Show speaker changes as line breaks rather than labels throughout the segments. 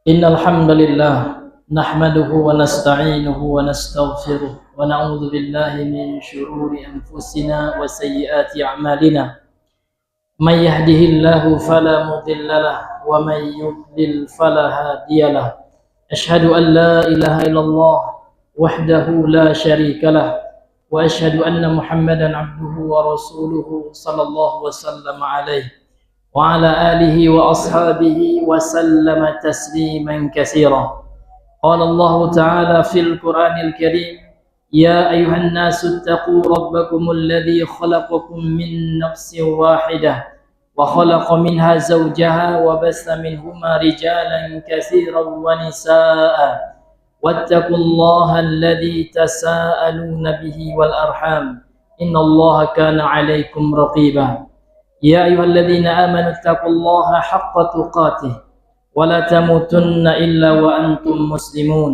Innal hamdalillah nahmaduhu wa nasta'inuhu wa nastaghfiruh wa na'udzu billahi min shururi anfusina wa sayyiati a'malina. May yahdihillahu fala mudhillalah wa may yudlil fala hadiyalah. Ashhadu an la ilaha illallah wahdahu la syarikalah wa ashhadu anna Muhammadan 'abduhu wa rasuluhu sallallahu wasallam alaihi وعلى آله وأصحابه وسلم تسليما كثيرا. قال الله تعالى في القرآن الكريم: يا أيها الناس اتقوا ربكم الذي خلقكم من نفس واحدة وخلق منها زوجها وبث منهما رجالا كثيرا ونساء واتقوا الله الذي تساءلون به والأرحام إن الله كان عليكم رقيبا يا أيها الذين آمنوا اتقوا الله حق تقاته ولا تموتن إلا وأنتم مسلمون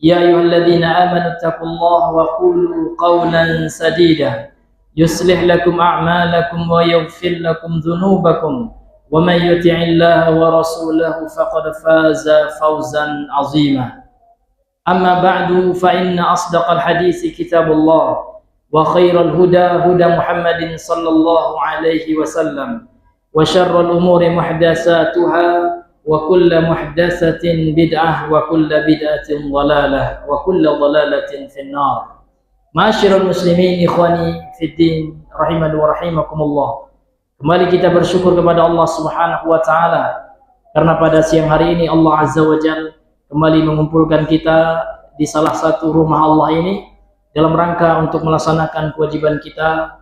يا أيها الذين آمنوا اتقوا الله وقولوا قولا سديدا يصلح لكم أعمالكم ويغفر لكم ذنوبكم ومن يطع الله ورسوله فقد فاز فوزا عظيما أما بعد فإن أصدق الحديث كتاب الله وخير الهدى هدى محمد صلى الله عليه وسلم وشر الأمور محدثاتها وكل محدثة بدعة وكل بدعة ضلالة وكل ضلالة في النار. Ma'asyiral muslimin ikhwani fiddin rahimani wa rahimakumullah. Kembali kita bersyukur kepada Allah Subhanahu wa taala karena pada siang hari ini Allah Azza wa Jalla kembali mengumpulkan kita di salah satu rumah Allah ini dalam rangka untuk melaksanakan kewajiban kita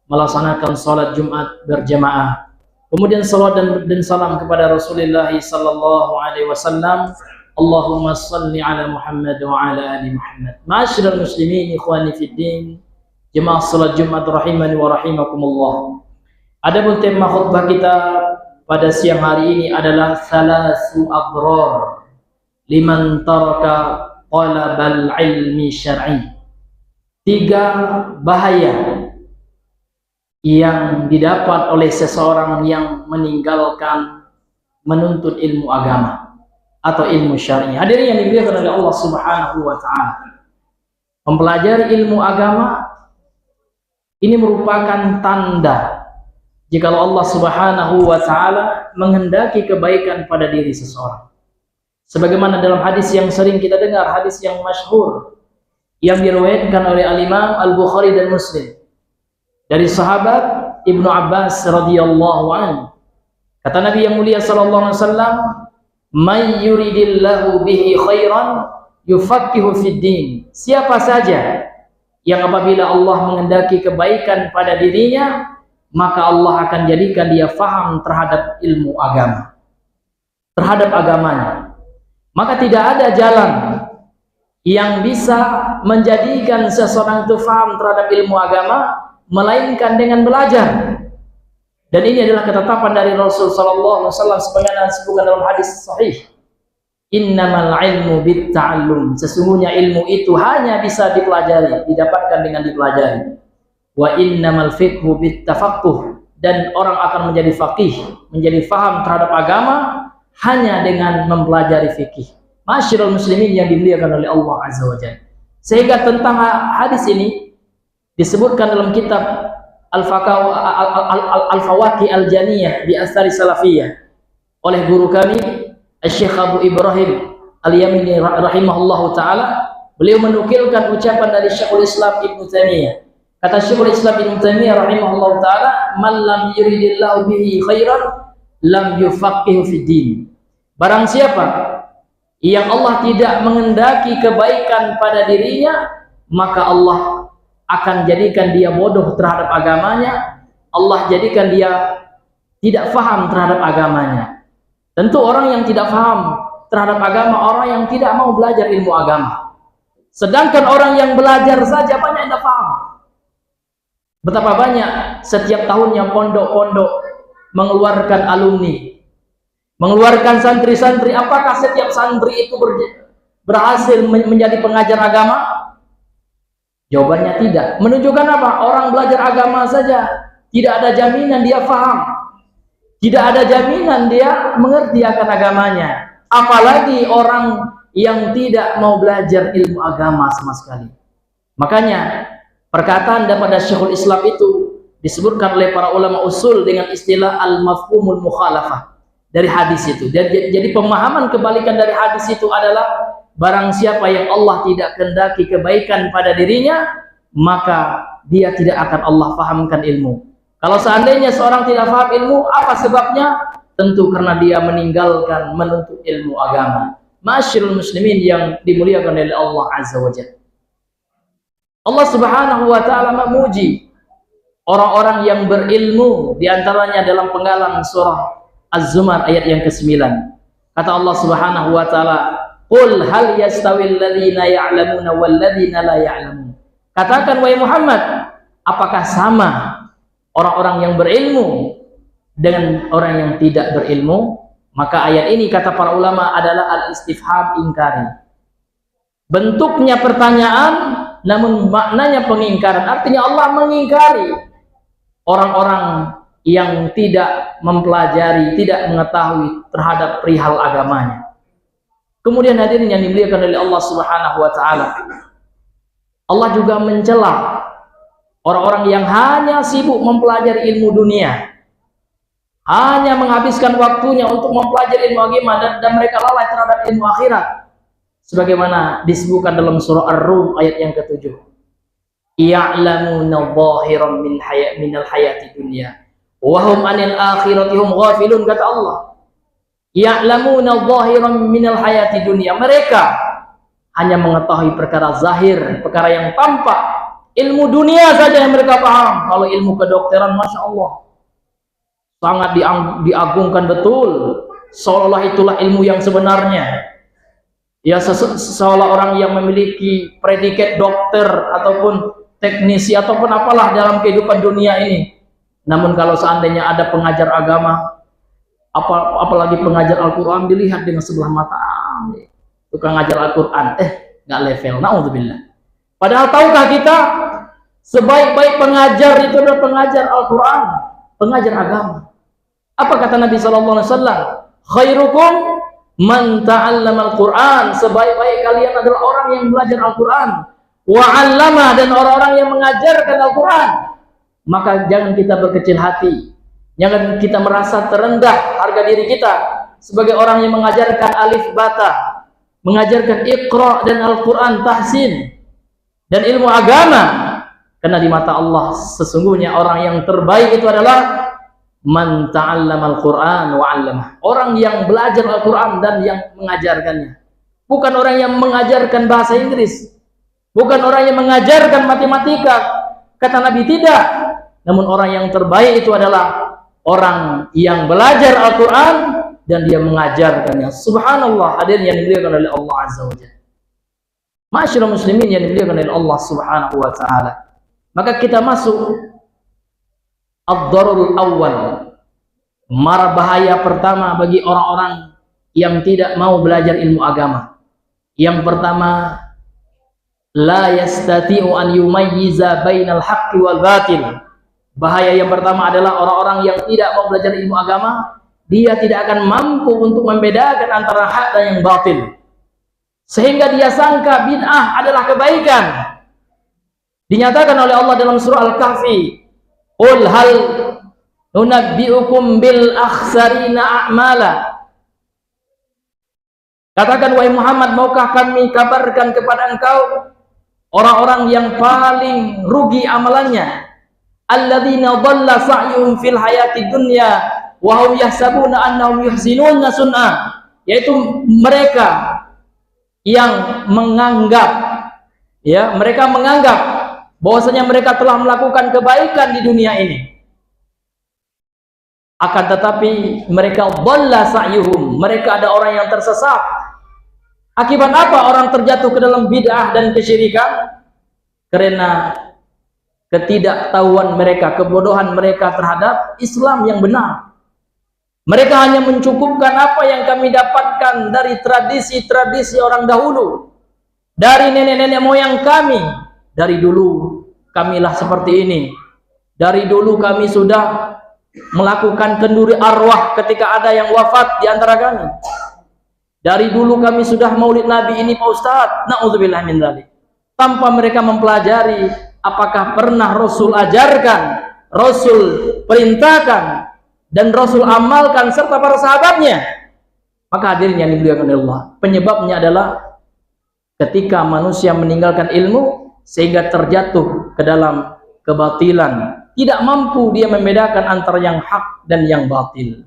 melaksanakan salat Jumat berjamaah. Kemudian salawat dan salam kepada Rasulullah sallallahu alaihi wasallam. Allahumma salli ala Muhammad wa ala ali Muhammad. Ma'asyiral muslimin ikhwani fiddin, jemaah salat Jumat rahimani wa rahimakumullah. Adapun tema khutbah kita pada siang hari ini adalah salasu adrar liman taraka talabal ilmi syar'i. 3 bahaya yang didapat oleh seseorang yang meninggalkan menuntut ilmu agama atau ilmu syar'i. Hadirin yang dimuliakan oleh Allah Subhanahu wa taala. Mempelajari ilmu agama ini merupakan tanda jika Allah Subhanahu wa taala menghendaki kebaikan pada diri seseorang. Sebagaimana dalam hadis yang sering kita dengar, hadis yang masyhur yang diriwayatkan oleh Al-Imam Al-Bukhari dan Muslim dari sahabat Ibnu Abbas radhiyallahu anhu. Kata Nabi yang mulia sallallahu alaihi wasallam, "May yuridillahu bihi khairan yufaqihu fid din." Siapa saja yang apabila Allah menghendaki kebaikan pada dirinya, maka Allah akan jadikan dia faham terhadap ilmu agama, terhadap agamanya. Maka tidak ada jalan yang bisa menjadikan seseorang itu faham terhadap ilmu agama melainkan dengan belajar. Dan ini adalah ketetapan dari Rasul sallallahu alaihi wasallam sebagaimana disebutkan dalam hadis sahih. Innamal ilmu bitta'allum. Sesungguhnya ilmu itu hanya bisa dipelajari, didapatkan dengan dipelajari. Wa innamal fiqhu bittafaqquh. Dan orang akan menjadi faqih, menjadi faham terhadap agama hanya dengan mempelajari fikih. Ma'asyiral muslimin yang dimuliakan oleh Allah Azza wa Jalla. Sehingga tentang hadis ini disebutkan dalam kitab Al-Fawaqih Al-Janiyah di Asari Salafiyah oleh guru kami Syekh Abu Ibrahim Al-Yamini rahimahullahu taala. Beliau menukilkan ucapan dari Syekhul Islam Ibnu Taimiyah. Kata Syekhul Islam Ibnu Taimiyah rahimahullahu taala, "Man lam yuridillahu bihi khairan lam yufaqihu fid din." Barang siapa yang Allah tidak menghendaki kebaikan pada dirinya, maka Allah akan jadikan dia bodoh terhadap agamanya. Allah jadikan dia tidak faham terhadap agamanya. Tentu orang yang tidak faham terhadap agama, orang yang tidak mau belajar ilmu agama. Sedangkan orang yang belajar saja banyak yang tidak paham. Betapa banyak setiap tahunnya pondok-pondok mengeluarkan alumni, mengeluarkan santri-santri. Apakah setiap santri itu berhasil menjadi pengajar agama? Jawabannya tidak. Menunjukkan apa? Orang belajar agama saja tidak ada jaminan dia faham, tidak ada jaminan dia mengerti akan agamanya. Apalagi orang yang tidak mau belajar ilmu agama sama sekali. Makanya perkataan daripada Syekhul Islam itu disebutkan oleh para ulama usul dengan istilah al-mafhumul mukhalafah dari hadis itu. Jadi pemahaman kebalikan dari hadis itu adalah barang siapa yang Allah tidak kehendaki kebaikan pada dirinya, maka dia tidak akan Allah fahamkan ilmu. Kalau seandainya seorang tidak faham ilmu, apa sebabnya? Tentu karena dia meninggalkan menuntut ilmu agama. Ma'asyiral muslimin yang dimuliakan oleh Allah Azza wa Jalla. Allah Subhanahu wa taala memuji orang-orang yang berilmu, diantaranya dalam penggalan surah Az-Zumar ayat yang ke-9. Kata Allah Subhanahu wa taala, "Qul hal yastawil ladzina ya'lamuna wal ladzina la ya'lamun." Katakan wahai Muhammad, apakah sama orang-orang yang berilmu dengan orang yang tidak berilmu? Maka ayat ini kata para ulama adalah al-istifham ingkari. Bentuknya pertanyaan namun maknanya pengingkaran. Artinya Allah mengingkari orang-orang yang tidak mempelajari, tidak mengetahui terhadap perihal agamanya. Kemudian hadirin yang dimuliakan oleh Allah Subhanahu wa taala, Allah juga mencela orang-orang yang hanya sibuk mempelajari ilmu dunia, hanya menghabiskan waktunya untuk mempelajari ilmu agama, dan mereka lalai terhadap ilmu akhirat. Sebagaimana disebutkan dalam surah Ar-Rum ayat yang ke-7. Ya'lamuna dhahiran minal hayati dunya wa hum 'anil akhirati hum ghafilun, kata Allah. Ya'lamuna dhahiran minal hayati dunya. Mereka hanya mengetahui perkara zahir, perkara yang tampak. Ilmu dunia saja yang mereka paham. Kalau ilmu kedokteran, Masya Allah, sangat diagungkan betul, seolah-olah itulah ilmu yang sebenarnya. Ya, seolah orang yang memiliki predikat dokter ataupun teknisi ataupun apalah dalam kehidupan dunia ini. Namun kalau seandainya ada pengajar agama, apalagi pengajar Al-Quran, dilihat dengan sebelah mata, tukang ngajar Al-Quran, nggak level, na'udzubillah. Padahal tahukah kita, sebaik-baik pengajar itu adalah pengajar Al-Quran, pengajar agama. Apa kata Nabi SAW? Khairukum man ta'allama Al-Quran. Sebaik-baik kalian adalah orang yang belajar Al-Quran, wa 'allama, dan orang-orang yang mengajarkan Al-Quran. Maka jangan kita berkecil hati, jangan kita merasa terendah harga diri kita sebagai orang yang mengajarkan alif bata, mengajarkan Iqra dan Al-Quran tahsin dan ilmu agama. Karena di mata Allah sesungguhnya orang yang terbaik itu adalah man ta'allama Al-Quran wa 'allamah, orang yang belajar Al-Quran dan yang mengajarkannya. Bukan orang yang mengajarkan bahasa Inggris, bukan orang yang mengajarkan matematika, kata Nabi, tidak. Namun orang yang terbaik itu adalah orang yang belajar Al-Quran dan dia mengajarkannya. Subhanallah, hadirin yang dimuliakan oleh Allah Azza wa Jalla. Ma'asyiral muslimin yang dimuliakan oleh Allah Subhanahu wa taala. Maka kita masuk ad-darul awal, mara bahaya pertama bagi orang-orang yang tidak mau belajar ilmu agama. Yang pertama, la yastati'u an yumayyiza bainal haqqi wal batil. Bahaya yang pertama adalah orang-orang yang tidak mau belajar ilmu agama, dia tidak akan mampu untuk membedakan antara hak dan yang batil, sehingga dia sangka bid'ah adalah kebaikan. Dinyatakan oleh Allah dalam surah Al-Kahfi, qul hal nunabbi'ukum bil akhsarina a'mala. Katakan wahai Muhammad, maukah kami kabarkan kepada engkau orang-orang yang paling rugi amalannya, alladzina dhalla sa'yuhum fil hayati dunya wa hum yahsabuna annahum yuhsinuna sun'a, yaitu mereka yang menganggap, ya, mereka menganggap bahwasanya mereka telah melakukan kebaikan di dunia ini, akan tetapi mereka dhalla sa'yuhum, mereka ada orang yang tersesat. Akibat apa orang terjatuh ke dalam bid'ah dan kesyirikan? Karena ketidaktahuan mereka, kebodohan mereka terhadap Islam yang benar. Mereka hanya mencukupkan apa yang kami dapatkan dari tradisi-tradisi orang dahulu, dari nenek-nenek moyang kami. Dari dulu kamilah seperti ini, dari dulu kami sudah melakukan kenduri arwah ketika ada yang wafat di antara kami, dari dulu kami sudah maulid Nabi ini Pak Ustadz, na'udzubillah min dzalik. Tanpa mereka mempelajari apakah pernah Rasul ajarkan, Rasul perintahkan, dan Rasul amalkan serta para sahabatnya. Maka hadirin yang dimuliakan oleh Allah, penyebabnya adalah ketika manusia meninggalkan ilmu sehingga terjatuh ke dalam kebatilan, tidak mampu dia membedakan antara yang hak dan yang batil.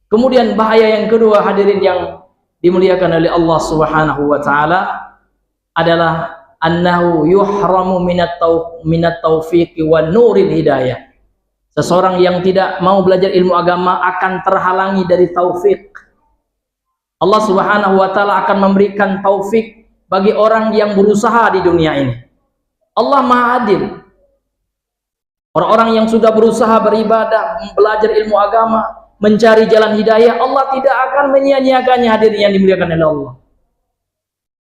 Kemudian bahaya yang kedua, hadirin yang dimuliakan oleh Allah Subhanahu wa taala, adalah annahu yuhramu minat taufiqi wan nuril hidayah. Seseorang yang tidak mau belajar ilmu agama akan terhalangi dari taufik. Allah Subhanahu wa taala akan memberikan taufik bagi orang yang berusaha di dunia ini. Allah Maha Adil. Orang-orang yang sudah berusaha beribadah, belajar ilmu agama, mencari jalan hidayah, Allah tidak akan menyia-nyiakannya, hadirin yang dimuliakan oleh Allah.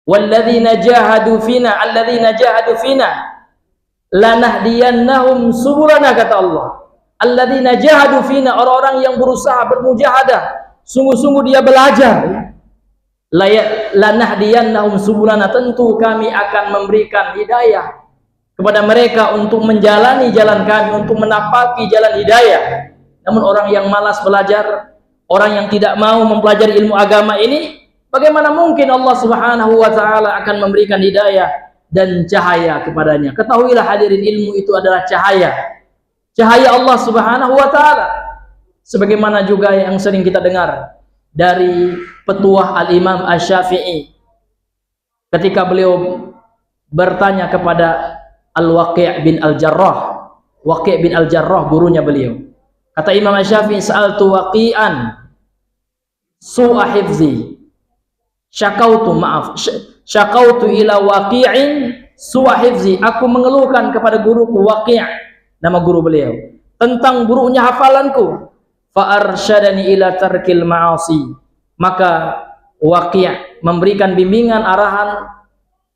Walladzina jahadu fina, alladzina jahadu fina lanahdiyannahum subulana, kata Allah. Alladzina jahadu fina, orang-orang yang berusaha, bermujahadah, sungguh-sungguh dia belajar. Lanahdiyannahum subulana, tentu kami akan memberikan hidayah kepada mereka untuk menjalani jalan kami, untuk menapaki jalan hidayah. Namun orang yang malas belajar, orang yang tidak mau mempelajari ilmu agama ini, bagaimana mungkin Allah Subhanahu wa taala akan memberikan hidayah dan cahaya kepadanya? Ketahuilah hadirin, ilmu itu adalah cahaya. Cahaya Allah Subhanahu wa taala. Sebagaimana juga yang sering kita dengar dari petuah Al-Imam Asy-Syafi'i ketika beliau bertanya kepada Al-Waqi' bin Al-Jarrah. Waqi' bin Al-Jarrah gurunya beliau. Kata Imam Asy-Syafi'i, sa'altu waqi'an su'a hifzi. Syakautu ila waqi'in su'a hifzi. Aku mengeluhkan kepada guruku Waqi', nama guru beliau, tentang buruknya hafalanku. Fa arsyadani ila tarkil ma'asi. Maka Waqi' memberikan bimbingan, arahan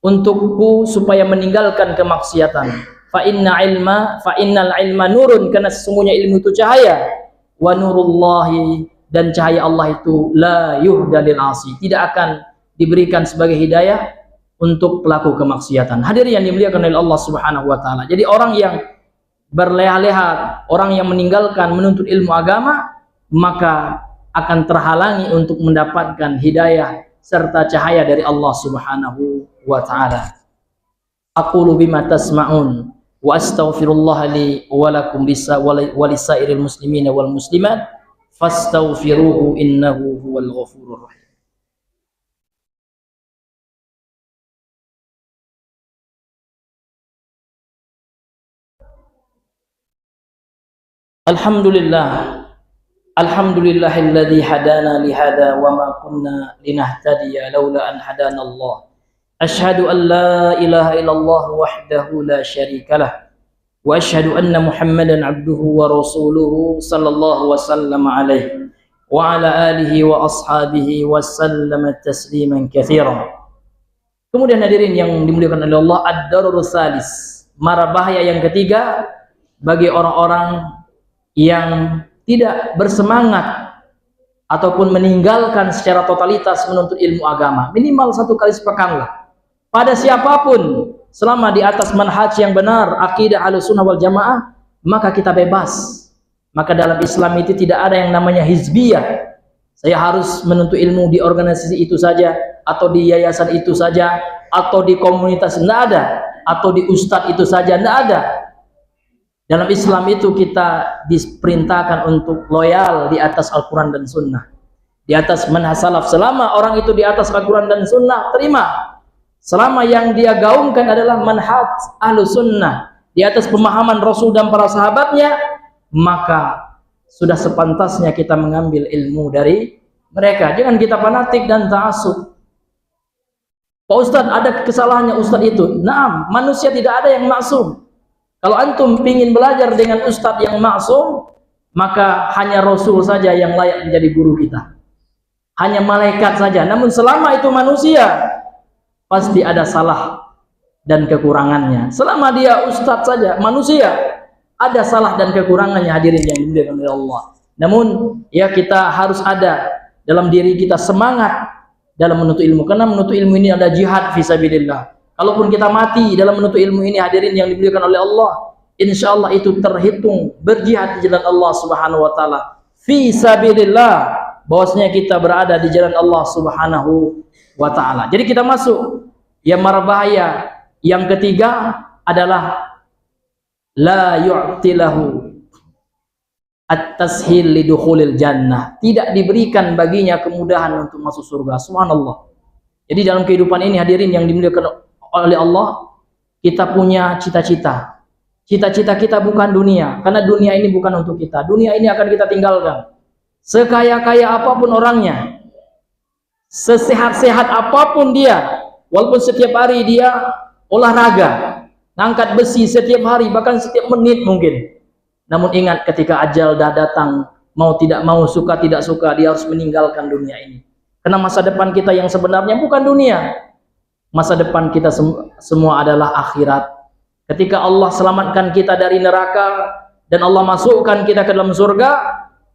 untukku supaya meninggalkan kemaksiatan. Fa innal ilma nurun, karena sesungguhnya ilmu itu cahaya. Wa nurullahi, dan cahaya Allah itu la yuhda lil asi, tidak akan diberikan sebagai hidayah untuk pelaku kemaksiatan. Hadirin yang dimuliakan oleh Allah Subhanahu wa taala. Jadi orang yang berleha-leha, orang yang meninggalkan menuntut ilmu agama, maka akan terhalangi untuk mendapatkan hidayah serta cahaya dari Allah Subhanahu wa ta'ala. Aqulu bima tasma'un wa astaghfirullah li wa lakum wa lisairil muslimina wal muslimat fastaghfiruhu innahu huwal ghafurur rahim. Alhamdulillahilladzi hadana li hada wa ma kunna linahtadiya laula an hadana Allah. Asyhadu an la ilaha illallah wahdahu la syarikalah wa asyhadu anna Muhammadan abduhu wa rasuluhu sallallahu wasallam alaihi wa ala alihi wa ashabihi wa sallama tasliman katsiran. Kemudian hadirin yang dimuliakan oleh Allah, ad-darurus salis, mara bahaya yang ketiga bagi orang-orang yang tidak bersemangat ataupun meninggalkan secara totalitas menuntut ilmu agama. Minimal 1 kali sepekan lah, pada siapapun, selama di atas manhaj yang benar, akidah Ahlussunnah wal Jamaah, maka kita bebas. Maka dalam Islam itu tidak ada yang namanya hizbiyah. Saya harus menuntut ilmu di organisasi itu saja, atau di yayasan itu saja, atau di komunitas, tidak ada, atau di ustadz itu saja, tidak ada. Dalam Islam itu kita diperintahkan untuk loyal di atas Al-Quran dan Sunnah, di atas manhaj salaf. Selama orang itu di atas Al-Quran dan Sunnah, terima. Selama yang dia gaungkan adalah manhaj Ahlus Sunnah, di atas pemahaman Rasul dan para sahabatnya, maka sudah sepantasnya kita mengambil ilmu dari mereka. Jangan kita fanatik dan ta'assub. Pak Ustadz, ada kesalahannya Ustadz itu. Naam, manusia tidak ada yang maksum. Kalau antum ingin belajar dengan ustadz yang maksum, maka hanya Rasul saja yang layak menjadi guru kita, hanya malaikat saja. Namun selama itu manusia, pasti ada salah dan kekurangannya. Selama dia ustadz saja, manusia, ada salah dan kekurangannya, hadirin yang dimuliakan oleh Allah. Namun ya, kita harus ada dalam diri kita semangat dalam menuntut ilmu, karena menuntut ilmu ini ada jihad fisabilillah. Kalaupun kita mati dalam menuntut ilmu ini, hadirin yang dimuliakan oleh Allah, insya Allah itu terhitung berjihad di jalan Allah Subhanahu wa taala. Fisabilillah, bahwasanya kita berada di jalan Allah Subhanahu wa taala. Jadi kita masuk yang mara bahaya yang ketiga adalah la yu'tilahu at-tashil lidukhulil jannah. Tidak diberikan baginya kemudahan untuk masuk surga. Subhanallah. Jadi dalam kehidupan ini, hadirin yang dimuliakan oleh Allah, kita punya cita-cita, Cita-cita kita bukan dunia, karena dunia ini bukan untuk kita. Dunia ini akan kita tinggalkan. Sekaya-kaya apapun orangnya, sesehat-sehat apapun dia, walaupun setiap hari dia olahraga, ngangkat besi setiap hari, bahkan setiap menit mungkin. Namun ingat, ketika ajal dah datang, mau tidak mau, suka tidak suka, dia harus meninggalkan dunia ini. Karena masa depan kita yang sebenarnya bukan dunia. Masa depan kita semua adalah akhirat. Ketika Allah selamatkan kita dari neraka dan Allah masukkan kita ke dalam surga,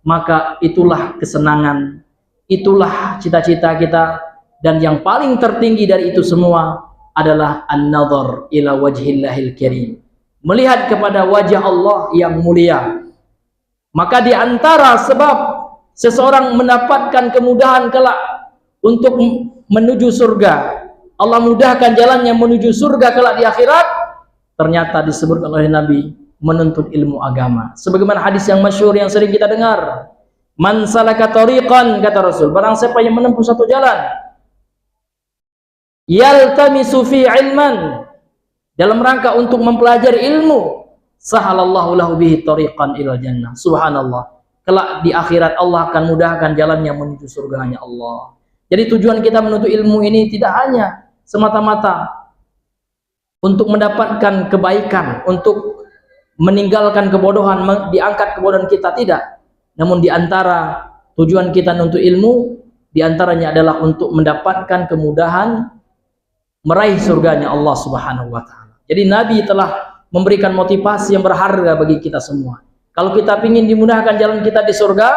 maka itulah kesenangan, itulah cita-cita kita. Dan yang paling tertinggi dari itu semua adalah an-nadhar ila wajhillahil karim, melihat kepada wajah Allah yang mulia. Maka di antara sebab seseorang mendapatkan kemudahan kelak untuk menuju surga, Allah mudahkan jalannya menuju surga kelak di akhirat, ternyata disebutkan oleh Nabi, menuntut ilmu agama. Sebagaimana hadis yang masyhur yang sering kita dengar, man salaka tariqan, kata Rasul, barang siapa yang menempuh satu jalan, yaltamisu fi ilman, dalam rangka untuk mempelajari ilmu, sahalallahu lahu bihi tariqan ilal jannah. Subhanallah, kelak di akhirat Allah akan mudahkan jalannya menuju surganya Allah. Jadi tujuan kita menuntut ilmu ini tidak hanya semata-mata untuk mendapatkan kebaikan, untuk meninggalkan kebodohan, diangkat kebodohan kita, tidak. Namun di antara tujuan kita menuntut ilmu, di antaranya adalah untuk mendapatkan kemudahan meraih surganya Allah Subhanahu wa taala. Jadi Nabi telah memberikan motivasi yang berharga bagi kita semua. Kalau kita ingin dimudahkan jalan kita di surga,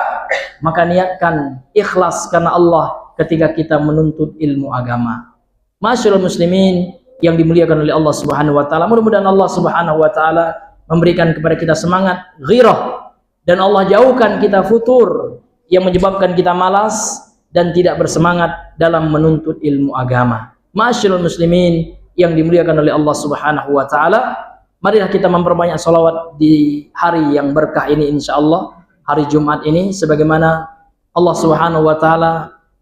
maka niatkan ikhlas karena Allah ketika kita menuntut ilmu agama. Masyaallah muslimin yang dimuliakan oleh Allah Subhanahu wa taala, mudah-mudahan Allah Subhanahu wa taala memberikan kepada kita semangat, ghirah, dan Allah jauhkan kita futur yang menyebabkan kita malas dan tidak bersemangat dalam menuntut ilmu agama. Masyaallah muslimin yang dimuliakan oleh Allah Subhanahu wa taala, marilah kita memperbanyak salawat di hari yang berkah ini, insyaallah hari Jumat ini, sebagaimana Allah Subhanahu wa taala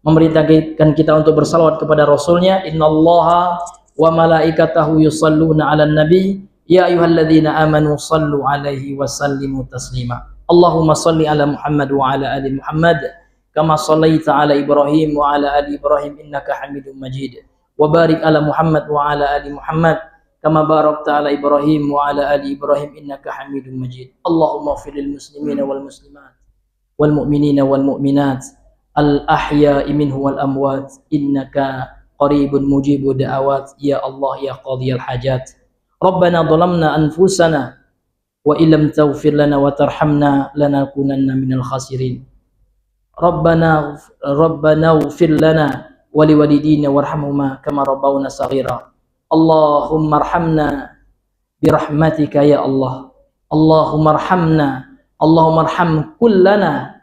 memerintahkan kita untuk bersalawat kepada Rasulnya. Innallaha wa malaikatahu yusalluna 'alan nabi ya ayyuhalladzina amanu sallu 'alaihi wa sallimu taslima. Allahumma salli 'ala Muhammad wa 'ala ali Muhammad kama shallaita 'ala Ibrahim wa 'ala ali Ibrahim innaka Hamidum Majid. Wa barik 'ala Muhammad wa 'ala ali Muhammad kama barakta 'ala Ibrahim wa 'ala ali Ibrahim innaka Hamidum Majid. Allahumma ighfir lil muslimina wal muslimat wal mu'minina wal mu'minat al ahya'i minhu wal amwat innaka qaribun mujibu da'awat ya Allah ya qadiyal hajat. Rabbana dhalamna anfusana wa illam taghfir lana wa tarhamna lanakunanna minal khasirin. Rabbana ighfir lana wa liwalidina warhamhuma kama rabbawna saghira. Allahumma arhamna birahmatika ya Allah. Allahumma arhamna, Allahumma arham kullana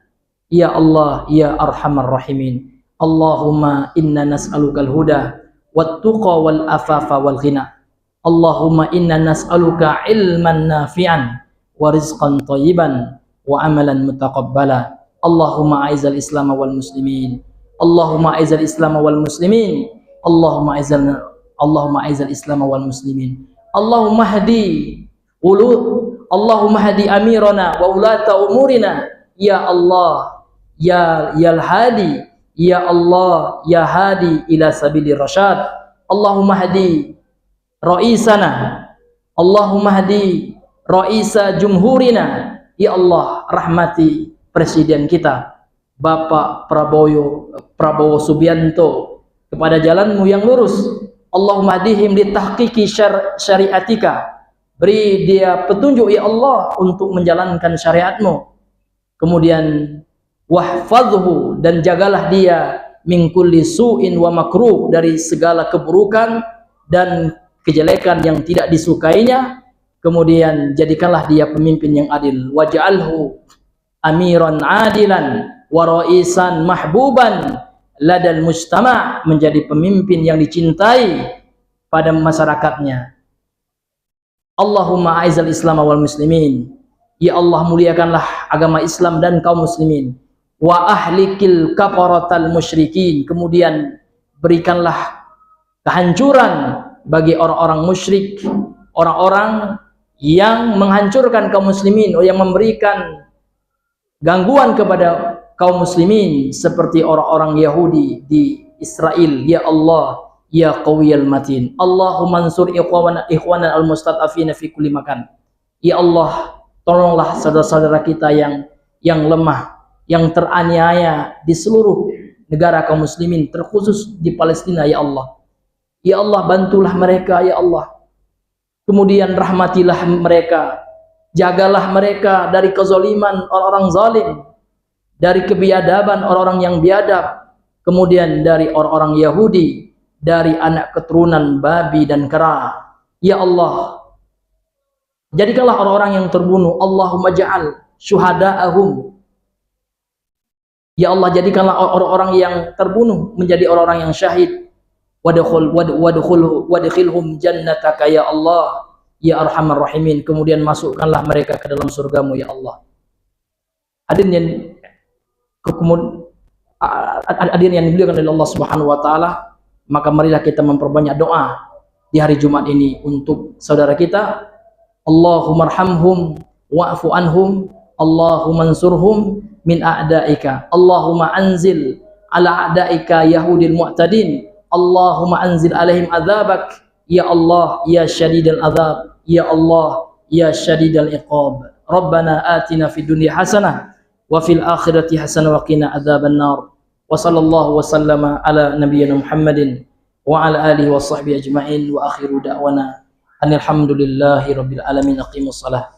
ya Allah ya arhamar rahimin. Allahumma inna nas'alukal huda wat tuqa wal afafa wal ghina. Allahumma inna nas'aluka ilman nafi'an wa rizqan thayyiban wa amalan mutaqabbala. Allahumma a'izzal islam wal muslimin. Allahumma a'izzal islam wal muslimin. Allahumma a'izzal islam wal muslimin. Allahumma hdi Allahumma hdi amirana wa ulata umurina ya Allah ya hadi ya Allah ya hadi ila sabilir rasyad. Allahumma hdi raisana, Allahumma hdi raisa jumhurina, ya Allah rahmati presiden kita Bapak Prabowo Subianto kepada jalanmu yang lurus. Allahumma hdihim li tahqiqi syariatika, beri dia petunjuk ya Allah untuk menjalankan syariatmu. Kemudian wahfadhu, dan jagalah dia min kulli su'in wa makruh, dari segala keburukan dan kejelekan yang tidak disukainya. Kemudian jadikanlah dia pemimpin yang adil. Waj'alhu amiran adilan wa ra'isan mahbuban ladal mujtama', menjadi pemimpin yang dicintai pada masyarakatnya. Allahumma a'izzal islam wal muslimin, ya Allah muliakanlah agama Islam dan kaum muslimin. Wa ahlikil kafaratal musyrikin, kemudian berikanlah kehancuran bagi orang-orang musyrik, orang-orang yang menghancurkan kaum muslimin, yang memberikan gangguan kepada kaum muslimin seperti orang-orang Yahudi di Israel. Ya Allah, ya Qawiyal Matin, Allahumma ansur ikhwana al-mustad'afina fi kulli makan. Ya Allah, tolonglah saudara-saudara kita yang lemah, yang teraniaya di seluruh negara kaum muslimin, terkhusus di Palestina. Ya Allah, ya Allah, bantulah mereka. Ya Allah, kemudian rahmatilah mereka, jagalah mereka dari kezaliman orang-orang zalim, dari kebiadaban orang-orang yang biadab, kemudian dari orang-orang Yahudi, dari anak keturunan babi dan kera. Ya Allah, jadikanlah orang-orang yang terbunuh, Allahumma ja'al syuhada'ahum. Ya Allah, jadikanlah orang-orang yang terbunuh menjadi orang-orang yang syahid. Wadkhilhum jannataka ya Allah, ya Arhamar Rahimin. Kemudian masukkanlah mereka ke dalam surgamu ya Allah. Hadirin yang dimuliakan oleh Allah Subhanahu wa taala, maka marilah kita memperbanyak doa di hari Jumat ini untuk saudara kita. Allahumma arhamhum wa'fu anhum, Allahumma ansurhum min a'daika, Allahumma anzil ala a'daika yahudil mu'tadin, Allahumma anzil alaihim adzabak ya Allah ya syadidal adzab, ya Allah ya syadidal iqab. Rabbana atina fid dunya hasanah wa fil akhirati hasanah wa qina adzaban nar. Wa sallallahu wa sallama ala nabiyyina Muhammadin wa ala alihi wa sahbihi ajma'in, wa akhiru da'wana alhamdulillahi rabbil alamin. Aqimus salah.